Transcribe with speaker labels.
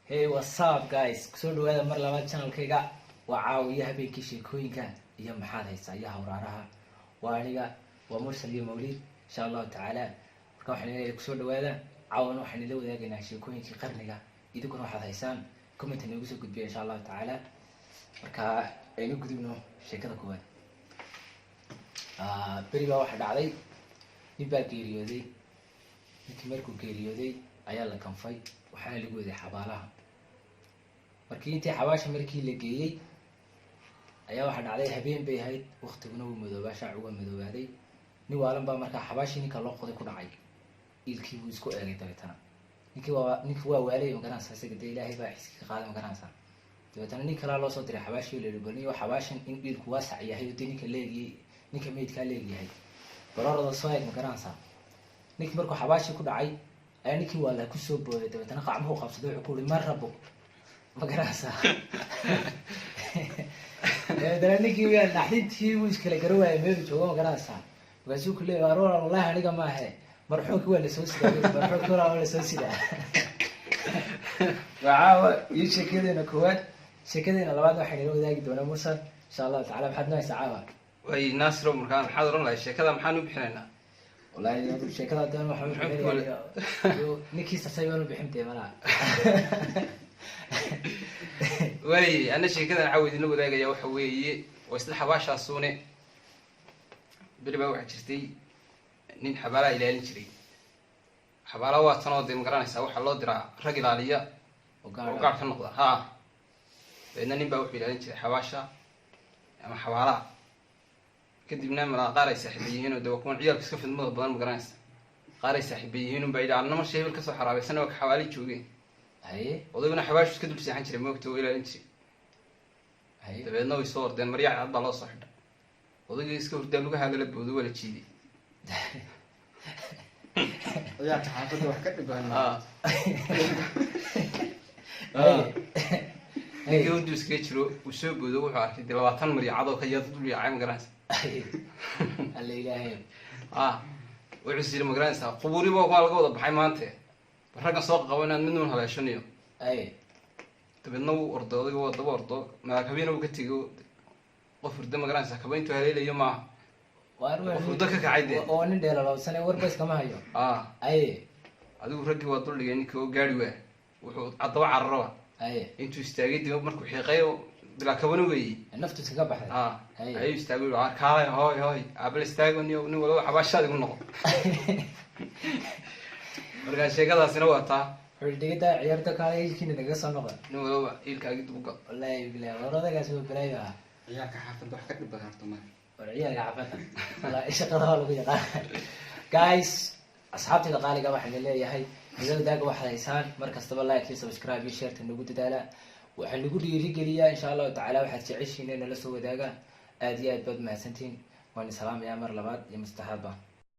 Speaker 1: Hey, what's up guys? Kusoo dhawaada mar labaad channelkayga. Waa caawiya habeenkii sheekooyinka iyo maxaad haysaa iyo hawraaraha. Waa aniga waa Mursal iyo Mawlid insha Allah taala. Marka waxaan leeyahay kusoo dhawaada. Caawana waxaan idin wadaagaynaa sheekooyinkii qarniga. Idinkuna waxaad haysaan comment inagu soo gudbiya insha Allah taala. Marka aynu gudubno sheekada koowaad. Beriga waxa dhacday nin baa geeriyooday. Ninkii markuu geeriyooday ayaa la kanfay waxaana lagu waday xabaalaha. markii intii xabaasha markii la geeyay ayaa waxa dhacday habeen bay ahayd waqtiguna uu madoobaa shaacuga madoobaaday nin waalan baa markaa xabaashii ninka loo qoday ku dhacay ilkii uu isku eegay dabeetana ninkii waa waalay oo garanaysa isaga de ilaahay baa xiska qaaday oo garanaysa dabeetana nin kale loo soo diray xabaashii la dhibay iyo xabaashan in ilku waasac yahay oo ninka leegiyay ninka meedka leeyahay bararada soo eeg garanaysa ninkii markuu xabaashii ku dhacay ayaa ninkii waa la ku soo booday dabeetana qacmuhu qabsaday wuxuu ku yiri mar rabo magarasa ninkii waa dhaxintii uu iskala garowaayay meel joogo magarasa waasuu ku leeyahay aroor wallahi aniga ma ahe marxuumkii waa la soo siday marxuumkii waa la soo siday waa iyo sheekadeena koowaad sheekadeena labaad waxaan inoo wadaagi doonaa Mursal insha Allah taala waxaad noo saacaaba
Speaker 2: way Nasro markaan maxaad oran lahayd sheekada maxaan u bixinaynaa
Speaker 1: wallahi sheekada doon waxaan u bixinaynaa ninkii sasaybaan u bixintay malaa
Speaker 2: way ana sheekadan caawidina wadaagaya waxa weeye waa isla xabaashaasuune beriba waxa jirtay nin xabaalaha ilaalin jiray xabaalaha waa tan oo de magaranaysa waxa loo diraa rag ilaaliya oo gaar ka noqda ha beena nin baa wuxuu ilaalin jiray xabaasha ama xabaalaha kadibna mala qaar ay saaxiibiyihiin oo de kuwan ciyaalka iska fidmada badan magaranaysa qaar ay saaxiibiyihiin bay ilaalin mar sheebel ka soo xaraabaysan oo xabaali joogeen odaguna xabaash iska dul seexan jiray moogta oo ilaalin jiray dabeedna way soo ordeen maryaa cad baa loo soo xidhay odagii iska hurdaa lagu hadala boodo wala jiiday
Speaker 3: ayaa taxaafada wax ka dhiban
Speaker 2: ninkii uu iskaga jiro uu soo boodo wuxuu arkay 20 maryaa cad oo ka yad dul yaacay magaranaysa
Speaker 1: alla ilaahay
Speaker 2: wuxuu sii magaranaysa qubuuri baa laga wada baxay maanta ragga soo qabanaan midna haleeshanayo dabeedna uu ordo odayga waa daba ordo madaxweynaha uu ka tagay qof hurdo magaranaysa kabayntu haleelayo ma qof hurdo ka kacay
Speaker 1: oo nin dheeralowsanay warbays kama hayo
Speaker 2: adigu raggi waa dul dhigay ninka oo gaari waa wuxuu cadaba cararo intuu istaagay dib markuu xiiqay bila kabana weeyay
Speaker 1: naftu iska baxday
Speaker 2: ayuu istaagay kaalay hooy abal istaago nin walaal xabaashaad igu noqo marka sheekadaasina waa taa
Speaker 1: xuldigada ciyaarta kale ilkiina naga soo noqon
Speaker 2: nin walba ilkaaga dubuga
Speaker 1: wallahi billahi waradagaas oo bilaaya
Speaker 3: ayaa ka xaafada wax ka dhiban harto ma
Speaker 1: warciyaga xaafada wallahi shaqada lagu yaqaan guys asxaabtayda qaaliga waxaan leeyahay idin daaga wax haysaan mar kastaba like iyo subscribe iyo share nagu dadaala waxaan lagu dhiirigeliyaa insha Allah taala waxaad jeceshiin in la soo wadaaga aad iyo aad baad mahadsantiin waan salaam ya mar labaad iyo mustahaaba